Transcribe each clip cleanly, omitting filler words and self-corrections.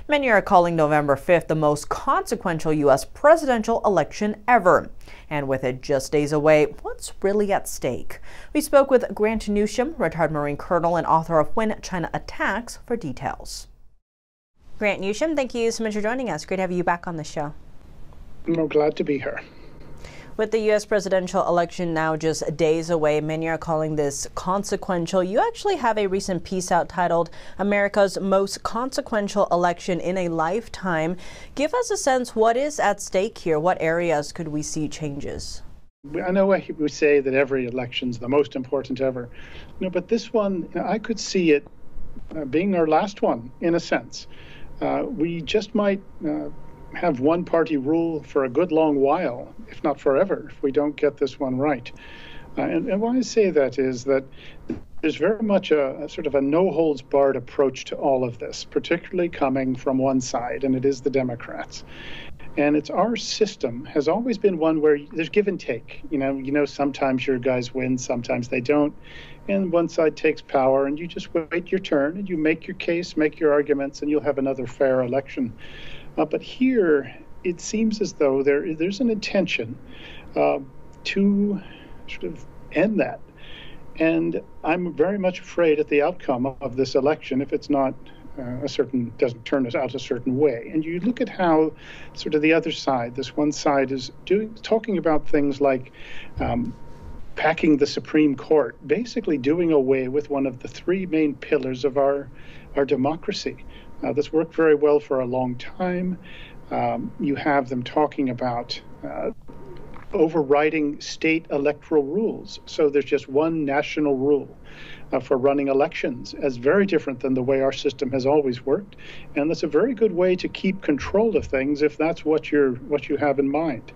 Many are calling November 5th the most consequential U.S. presidential election ever. And with it just days away, what's really at stake? We spoke with Grant ניושם, retired Marine Colonel and author of When China Attacks, for details. Grant ניושם, thank you so much for joining us. Great to have you back on the show. I'm glad to be here. With the U.S. presidential election now just days away, many are calling this consequential. You actually have a recent piece out titled America's Most Consequential Election in a Lifetime. Give us a sense, what is at stake here? What areas could we see changes? I know we say that every election's the most important ever, but this one, I could see it being our last one, in a sense. We just might have one-party rule for a good long while, if not forever, if we don't get this one right. And why I say that is that there's very much a sort of a no-holds-barred approach to all of this, particularly coming from one side, and it is the Democrats. And it's our system has always been one where there's give and take. You know, sometimes your guys win, sometimes they don't. And one side takes power, and you just wait your turn, and you make your case, make your arguments, and you'll have another fair election. But here, it seems as though there's an intention to sort of end that. And I'm very much afraid at the outcome of this election if it's not doesn't turn us out a certain way. And you look at how sort of the other side, this one side, is talking about things like packing the Supreme Court, basically doing away with one of the three main pillars of our democracy. This worked very well for a long time. You have them talking about overriding state electoral rules. So there's just one national rule for running elections, as very different than the way our system has always worked. And that's a very good way to keep control of things if that's what you have in mind.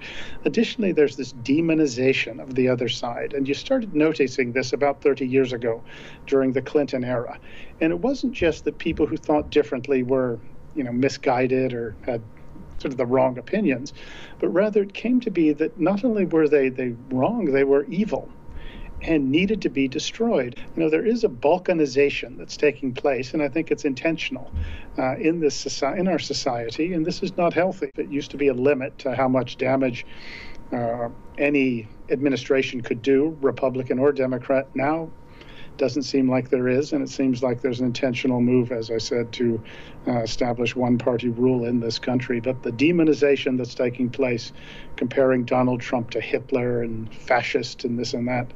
Additionally, there's this demonization of the other side. And you started noticing this about 30 years ago during the Clinton era. And it wasn't just that people who thought differently were, misguided or had sort of the wrong opinions, but rather it came to be that not only were they wrong, they were evil and needed to be destroyed. There is a balkanization that's taking place, and I think it's intentional in our society, and this is not healthy. It used to be a limit to how much damage any administration could do, Republican or Democrat. Now doesn't seem like there is, and it seems like there's an intentional move, as I said, to establish one-party rule in this country. But the demonization that's taking place, comparing Donald Trump to Hitler and fascist and this and that,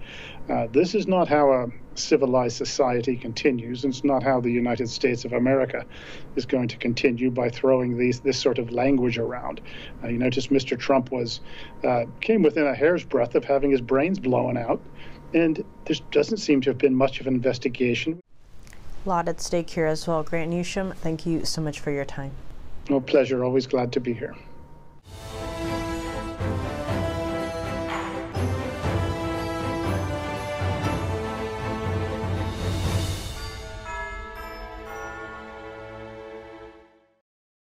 this is not how a civilized society continues. It's not how the United States of America is going to continue, by throwing this sort of language around. Just Mr. Trump came within a hair's breadth of having his brains blown out. And there doesn't seem to have been much of an investigation. A lot at stake here as well. Grant ניושם, thank you so much for your time. No, pleasure. Always glad to be here.